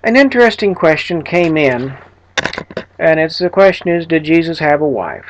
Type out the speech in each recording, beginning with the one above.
an interesting question came in, and the question is, did Jesus have a wife?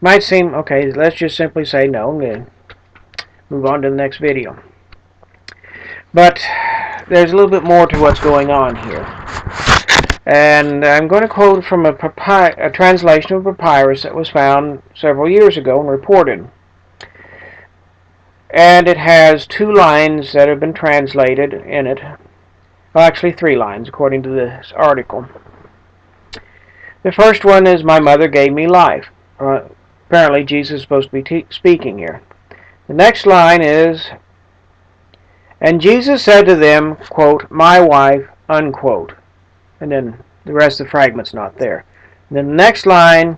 Might seem, okay, let's just simply say no and move on to the next video. But there's a little bit more to what's going on here. And I'm going to quote from a translation of a papyrus that was found several years ago and reported. And it has 2 lines that have been translated in it. Well, actually 3 lines according to this article. The first one is, "My mother gave me life." Apparently Jesus is supposed to be speaking here. The next line is, "And Jesus said to them, quote, 'My wife,' unquote." And then the rest of the fragment's not there. And then the next line,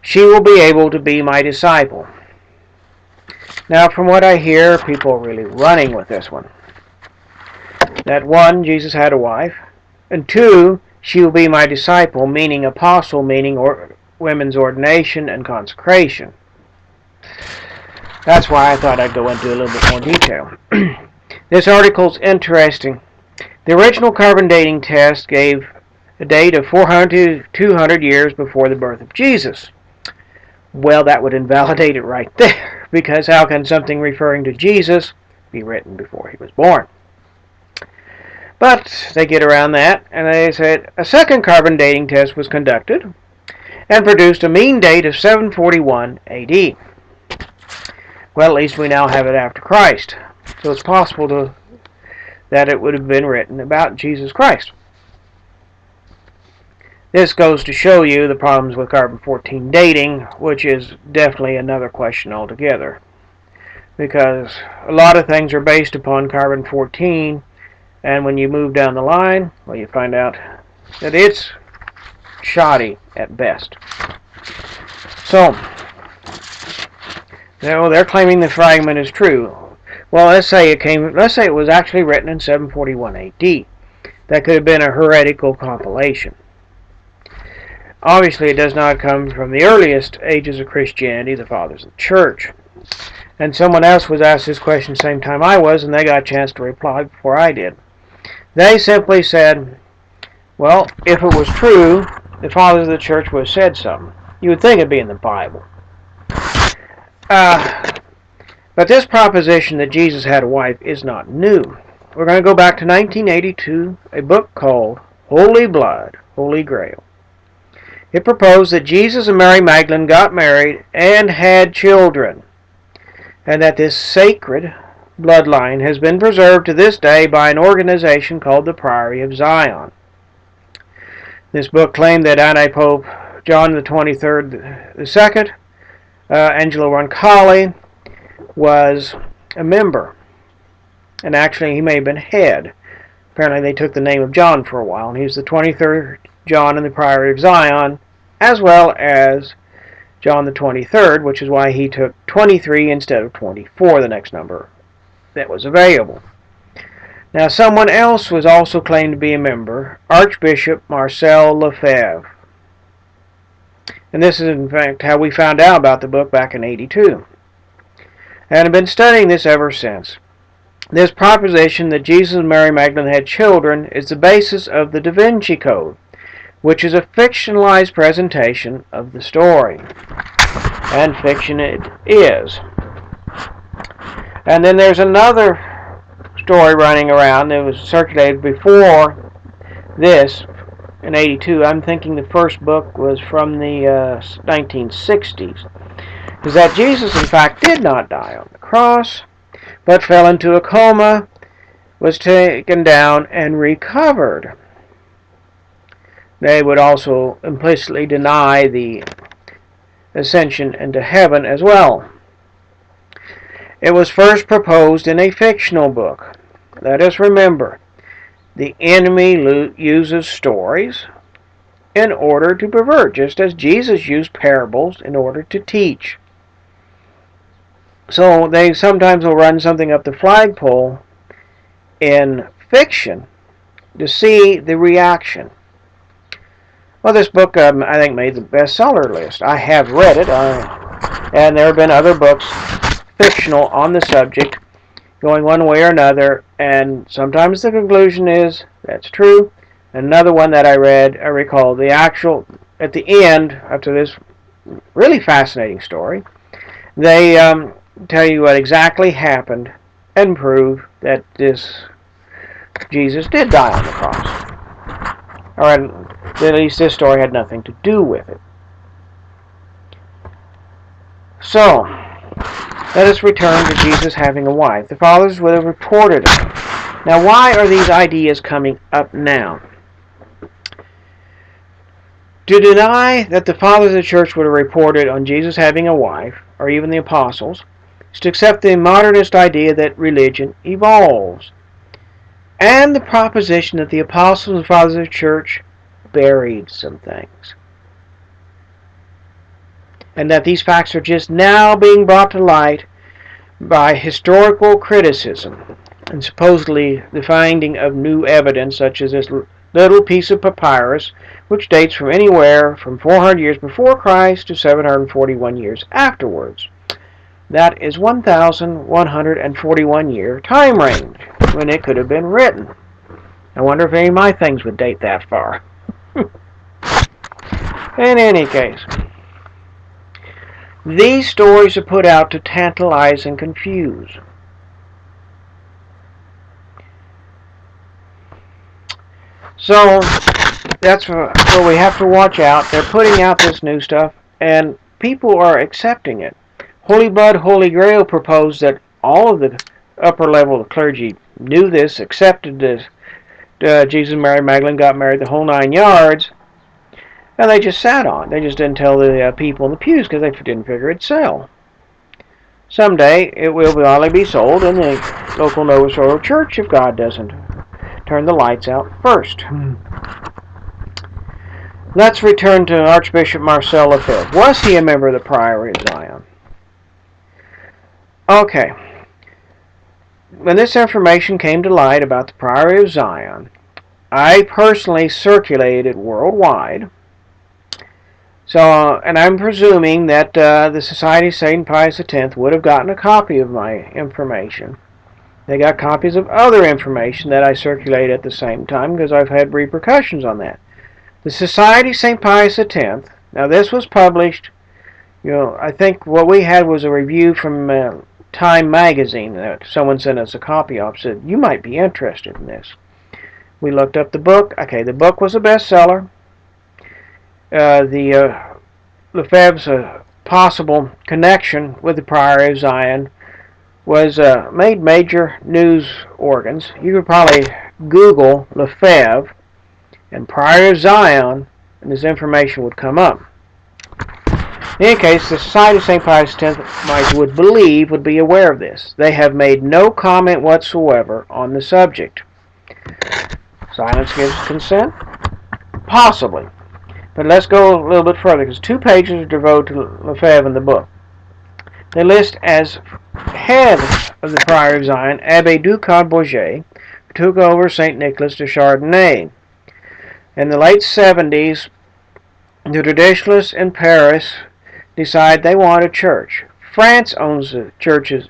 "She will be able to be my disciple." Now, from what I hear, people are really running with this one. That 1, Jesus had a wife, and 2, she will be my disciple, meaning apostle, meaning women's ordination and consecration. That's why I thought I'd go into a little bit more detail. This article's interesting. The original carbon dating test gave a date of 400 to 200 years before the birth of Jesus. Well, that would invalidate it right there, because how can something referring to Jesus be written before he was born? But they get around that, and they said a second carbon dating test was conducted and produced a mean date of 741 AD. Well, at least we now have it after Christ. So it's possible that it would have been written about Jesus Christ. This goes to show you the problems with carbon-14 dating, which is definitely another question altogether. Because a lot of things are based upon carbon-14, and when you move down the line, well, you find out that it's shoddy at best. So, they're claiming the fragment is true. Well, let's say it was actually written in 741 AD. That could have been a heretical compilation. Obviously, it does not come from the earliest ages of Christianity, the fathers of the church. And someone else was asked this question the same time I was, and they got a chance to reply before I did. They simply said, well, if it was true, the fathers of the church would have said something. You would think it'd be in the Bible. But this proposition that Jesus had a wife is not new. We're going to go back to 1982, a book called Holy Blood, Holy Grail. It proposed that Jesus and Mary Magdalene got married and had children, and that this sacred bloodline has been preserved to this day by an organization called the Priory of Zion. This book claimed that Antipope John the 23rd II, Angelo Roncalli, was a member, and actually he may have been head. Apparently they took the name of John for a while, and he was the 23rd John in the Priory of Zion, as well as John the 23rd, which is why he took 23 instead of 24, the next number that was available. Now, someone else was also claimed to be a member, Archbishop Marcel Lefebvre. And this is, in fact, how we found out about the book back in '82. And I've been studying this ever since. This proposition that Jesus and Mary Magdalene had children is the basis of the Da Vinci Code, which is a fictionalized presentation of the story. And fiction it is. And then there's another story running around that was circulated before this in '82. I'm thinking the first book was from the 1960s. Is that Jesus, in fact, did not die on the cross, but fell into a coma, was taken down, and recovered. They would also implicitly deny the ascension into heaven as well. It was first proposed in a fictional book. Let us remember, the enemy uses stories in order to pervert, just as Jesus used parables in order to teach. So they sometimes will run something up the flagpole in fiction to see the reaction. Well, this book, I think, made the bestseller list. I have read it, and there have been other books fictional on the subject, going one way or another, and sometimes the conclusion is, that's true, Another one that I read, I recall at the end, after this really fascinating story, they tell you what exactly happened and prove that Jesus did die on the cross. Or at least this story had nothing to do with it. So, let us return to Jesus having a wife. The fathers would have reported it. Now, why are these ideas coming up now? To deny that the fathers of the church would have reported on Jesus having a wife, or even the apostles, is to accept the modernist idea that religion evolves, and the proposition that the apostles and fathers of the church buried some things, and that these facts are just now being brought to light by historical criticism and supposedly the finding of new evidence, such as this little piece of papyrus, which dates from anywhere from 400 years before Christ to 741 years afterwards. That is 1,141 year time range when it could have been written. I wonder if any of my things would date that far. In any case, these stories are put out to tantalize and confuse. So that's what we have to watch out. They're putting out this new stuff, and people are accepting it. Holy Blood, Holy Grail proposed that all of the upper level of clergy knew this, accepted this. Jesus and Mary Magdalene got married, the whole 9 yards, and they just sat on it. They just didn't tell the people in the pews because they didn't figure it'd sell. Someday it will finally be sold in the local Nova Soil church if God doesn't turn the lights out first. Let's return to Archbishop Marcel Lefebvre. Was he a member of the Priory of Zion? Okay. When this information came to light about the Priory of Zion, I personally circulated it worldwide. So, and I'm presuming that the Society of St. Pius X would have gotten a copy of my information. They got copies of other information that I circulated at the same time because I've had repercussions on that. The Society of St. Pius X, now this was published, I think what we had was a review from Time magazine that someone sent us a copy of, said, you might be interested in this. We looked up the book. Okay, the book was a bestseller. Lefebvre's possible connection with the Priory of Zion was made major news organs. You could probably Google Lefebvre and Priory of Zion, and this information would come up. In any case, the Society of St. Pius X, I would believe, would be aware of this. They have made no comment whatsoever on the subject. Silence gives consent? Possibly. But let's go a little bit further, because 2 pages are devoted to Lefebvre in the book. They list as head of the Priory of Zion, Abbé Ducad Bourget, who took over St. Nicholas de Chardonnay. In the late 70s, the traditionalists in Paris decide they want a church. France owns the churches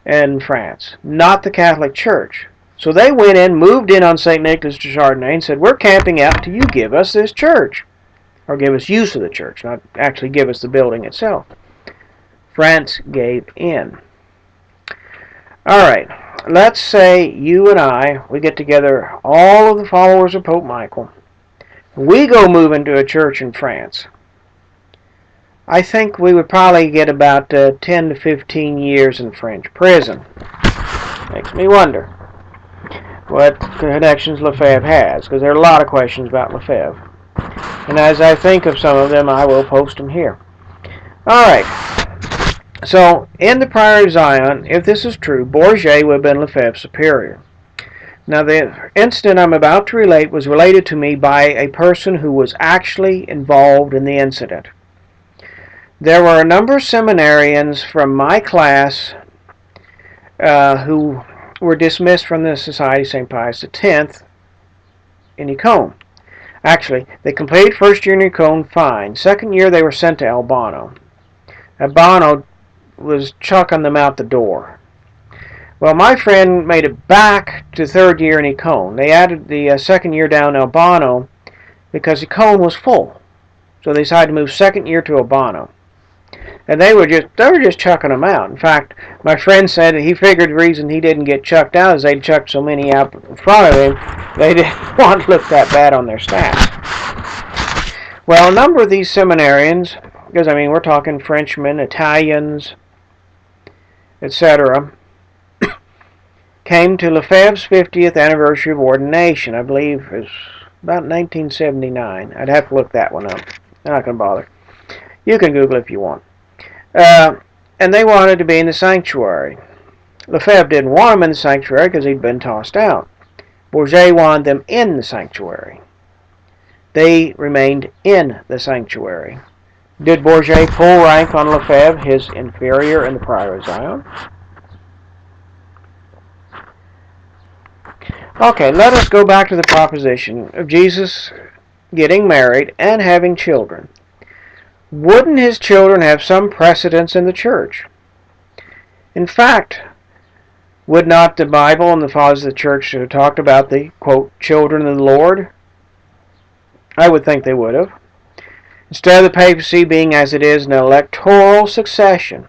in France, not the Catholic Church. So they went in, moved in on St. Nicholas de Chardonnay and said, we're camping out till you give us this church. Or give us use of the church, not actually give us the building itself. France gave in. Alright, let's say you and we get together, all of the followers of Pope Michael. We go move into a church in France. I think we would probably get about 10 to 15 years in French prison. Makes me wonder what connections Lefebvre has, because there are a lot of questions about Lefebvre. And as I think of some of them, I will post them here. Alright, so in the Priory of Zion, if this is true, Bourget would have been Lefebvre's superior. Now, the incident I'm about to relate was related to me by a person who was actually involved in the incident. There were a number of seminarians from my class who were dismissed from the Society of St. Pius X in Econe. Actually, they completed first year in Econe fine. Second year, they were sent to Albano. Albano was chucking them out the door. Well, my friend made it back to third year in Econe. They added the second year down Albano because Econe was full. So they decided to move second year to Albano. And they were just chucking them out. In fact, my friend said that he figured the reason he didn't get chucked out is they'd chucked so many out in front of him, they didn't want to look that bad on their staff. Well, a number of these seminarians, because I mean we're talking Frenchmen, Italians, etc., came to Lefebvre's 50th anniversary of ordination. I believe it was about 1979. I'd have to look that one up. I'm not going to bother. You can Google if you want. And they wanted to be in the sanctuary. Lefebvre didn't want them in the sanctuary because he'd been tossed out. Bourget wanted them in the sanctuary. They remained in the sanctuary. Did Bourget pull rank on Lefebvre, his inferior in the Prior of Zion? Okay, let us go back to the proposition of Jesus getting married and having children. Wouldn't his children have some precedence in the church? In fact, would not the Bible and the fathers of the church have talked about the, quote, children of the Lord? I would think they would have. Instead of the papacy being as it is an electoral succession.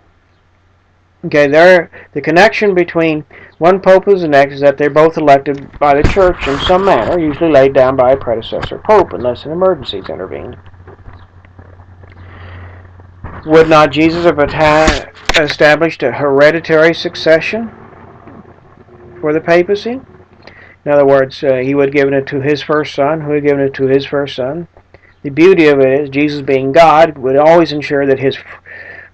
Okay, the connection between one pope and the next is that they're both elected by the church in some manner, usually laid down by a predecessor pope, unless an emergency's intervened. Would not Jesus have established a hereditary succession for the papacy? In other words, he would have given it to his first son, who would have given it to his first son. The beauty of it is, Jesus being God would always ensure that his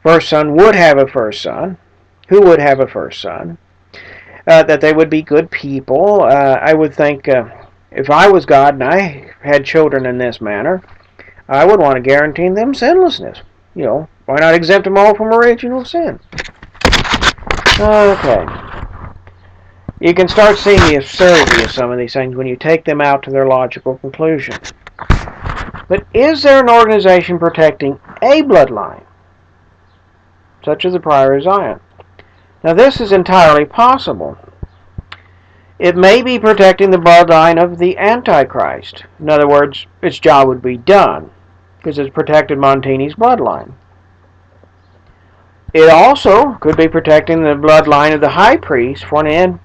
first son would have a first son, who would have a first son, that they would be good people. I would think if I was God and I had children in this manner, I would want to guarantee them sinlessness. You know, why not exempt them all from original sin? Okay. You can start seeing the absurdity of some of these things when you take them out to their logical conclusion. But is there an organization protecting a bloodline, such as the Prior of Zion? Now this is entirely possible. It may be protecting the bloodline of the Antichrist. In other words, its job would be done, because it's protected Montini's bloodline. It also could be protecting the bloodline of the high priest for an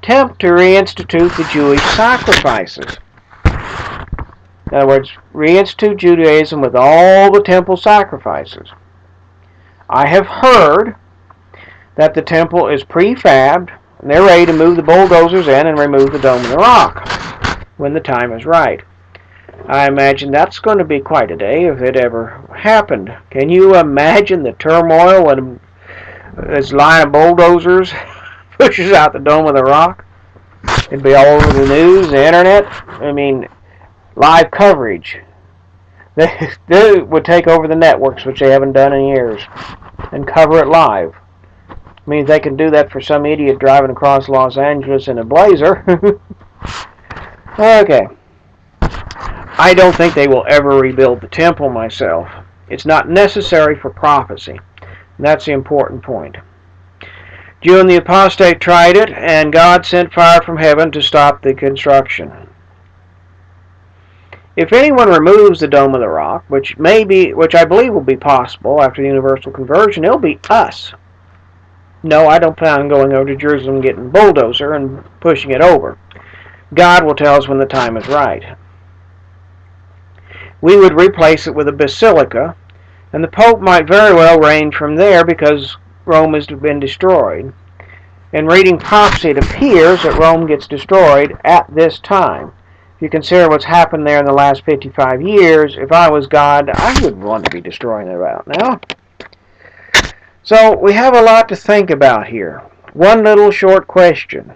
attempt to reinstitute the Jewish sacrifices. In other words, reinstitute Judaism with all the temple sacrifices. I have heard that the temple is prefabbed, and they're ready to move the bulldozers in and remove the Dome of the Rock when the time is right. I imagine that's going to be quite a day if it ever happened. Can you imagine the turmoil when this line of bulldozers pushes out the Dome of the Rock? It'd be all over the news, the internet. I mean, live coverage. They would take over the networks, which they haven't done in years, and cover it live. I mean, if they can do that for some idiot driving across Los Angeles in a Blazer. Okay. I don't think they will ever rebuild the temple myself. It's not necessary for prophecy. And that's the important point. Jew and the apostate tried it, and God sent fire from heaven to stop the construction. If anyone removes the Dome of the Rock, which I believe will be possible after the universal conversion, it'll be us. No, I don't plan on going over to Jerusalem, getting a bulldozer and pushing it over. God will tell us when the time is right. We would replace it with a basilica, and the Pope might very well reign from there because Rome has been destroyed. In reading prophecy, it appears that Rome gets destroyed at this time. If you consider what's happened there in the last 55 years, if I was God, I wouldn't want to be destroying it right now. So we have a lot to think about here. One little short question.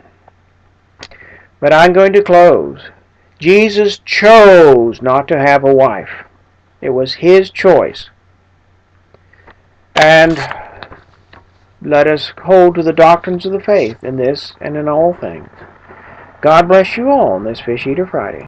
But I'm going to close. Jesus chose not to have a wife. It was his choice. And let us hold to the doctrines of the faith in this and in all things. God bless you all on this Fish Eater Friday.